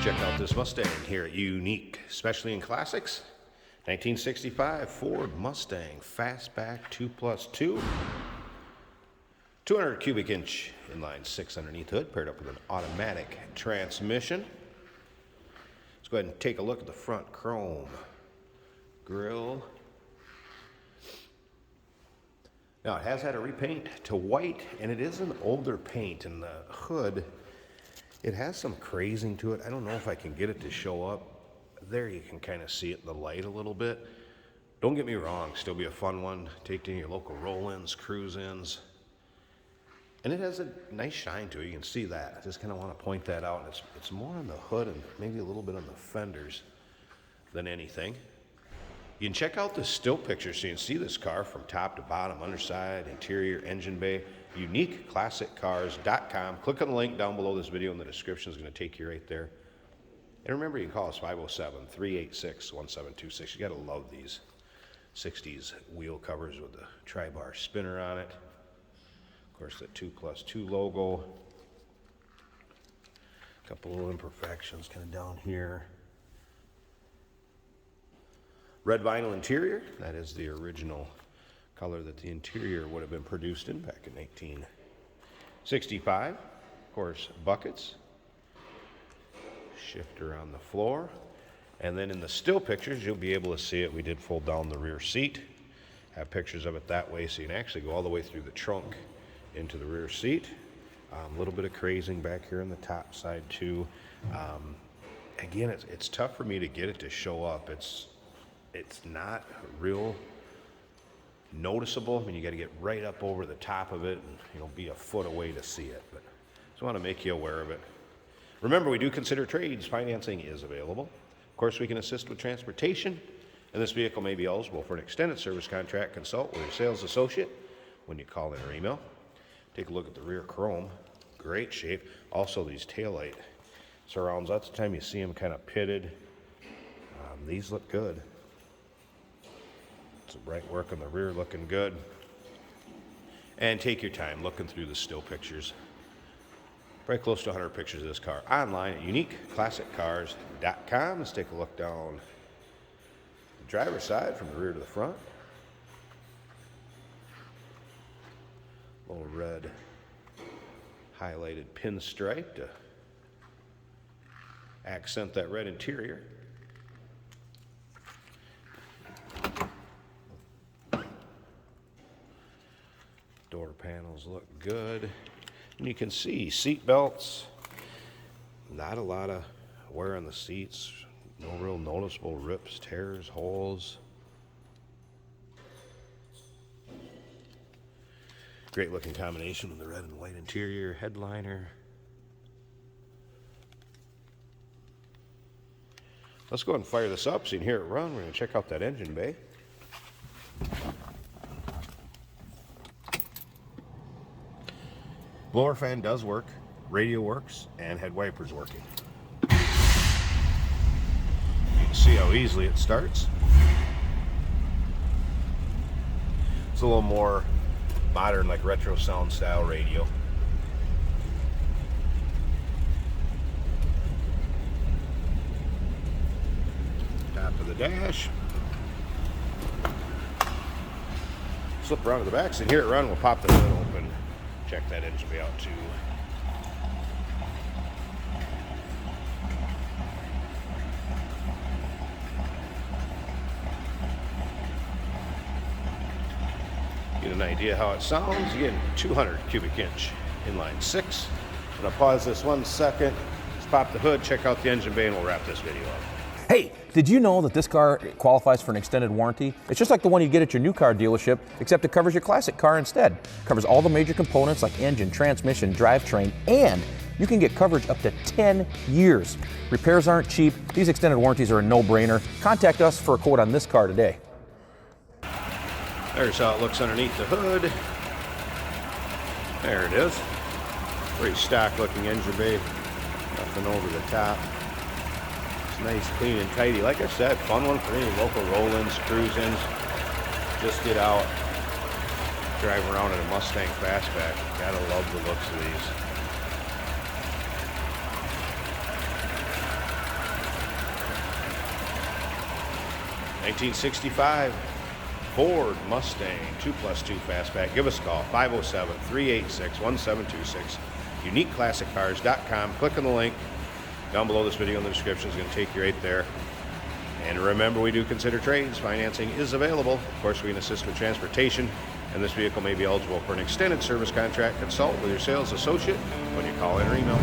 Check out this Mustang here at Unique, especially in classics. 1965 Ford Mustang Fastback 2+2. 200 cubic inch inline six underneath hood, paired up with an automatic transmission. Let's go ahead and take a look at the front chrome grille. Now it has had a repaint to white, and it is an older paint, and the hood, it has some crazing to it. I don't know if I can get it to show up. There you can kind of see it in the light a little bit. Don't get me wrong, still be a fun one. Take to your local roll-ins, cruise-ins. And it has a nice shine to it, you can see that. I just kind of want to point that out. It's more on the hood and maybe a little bit on the fenders than anything. You can check out the still pictures so you can see this car from top to bottom, underside, interior, engine bay. UniqueClassicCars.com. Click on the link down below this video in the description. Is going to take you right there. And remember, you can call us 507-386-1726. You got to love these 60s wheel covers with the tri-bar spinner on it. Of course, the 2+2 logo. A couple little imperfections kind of down here. Red vinyl interior. That is the original color that the interior would have been produced in back in 1965. Of course, buckets. Shifter on the floor. And then in the still pictures, you'll be able to see it. We did fold down the rear seat. Have pictures of it that way, so you can actually go all the way through the trunk into the rear seat. A little bit of crazing back here on the top side too. Again, it's tough for me to get it to show up. It's not real noticeable. I mean, you got to get right up over the top of it and be a foot away to see it. But just want to make you aware of it. Remember, we do consider trades. Financing is available. Of course, we can assist with transportation, and this vehicle may be eligible for an extended service contract. Consult with your sales associate when you call in or email. Take a look at the rear chrome. Great shape. Also, these taillight surrounds. Lots of time you see them kind of pitted. These look good. Some bright work on the rear, looking good. And take your time looking through the still pictures. Probably close to 100 pictures of this car online at UniqueClassicCars.com. Let's take a look down the driver's side from the rear to the front. Little red highlighted pinstripe to accent that red interior. Door panels look good. And you can see seat belts. Not a lot of wear on the seats. No real noticeable rips, tears, holes. Great looking combination with the red and white interior, headliner. Let's go ahead and fire this up so you can hear it run. We're going to check out that engine bay. Blower fan does work, radio works, and head wipers working. You can see how easily it starts. It's a little more modern, like retro sound style radio. Top of the dash. Slip around to the back, so you can hear it run. We'll pop the hood open. Check that engine bay out too. Get an idea how it sounds. Again, 200 cubic inch inline six. I'm gonna pause this 1 second. Let's pop the hood, check out the engine bay, and we'll wrap this video up. Hey, did you know that this car qualifies for an extended warranty? It's just like the one you get at your new car dealership, except it covers your classic car instead. It covers all the major components like engine, transmission, drivetrain, and you can get coverage up to 10 years. Repairs aren't cheap. These extended warranties are a no-brainer. Contact us for a quote on this car today. There's how it looks underneath the hood. There it is. Pretty stock looking engine bay. Nothing over the top. Nice, clean, and tidy. Like I said, fun one for any local roll-ins, cruise-ins. Just get out, drive around in a Mustang Fastback. Gotta love the looks of these. 1965 Ford Mustang 2+2 Fastback. Give us a call, 507-386-1726. UniqueClassicCars.com. Click on the link down below this video in the description. It's going to take you right there. And remember, we do consider trades. Financing is available. Of course, we can assist with transportation, and this vehicle may be eligible for an extended service contract. Consult with your sales associate when you call in or email.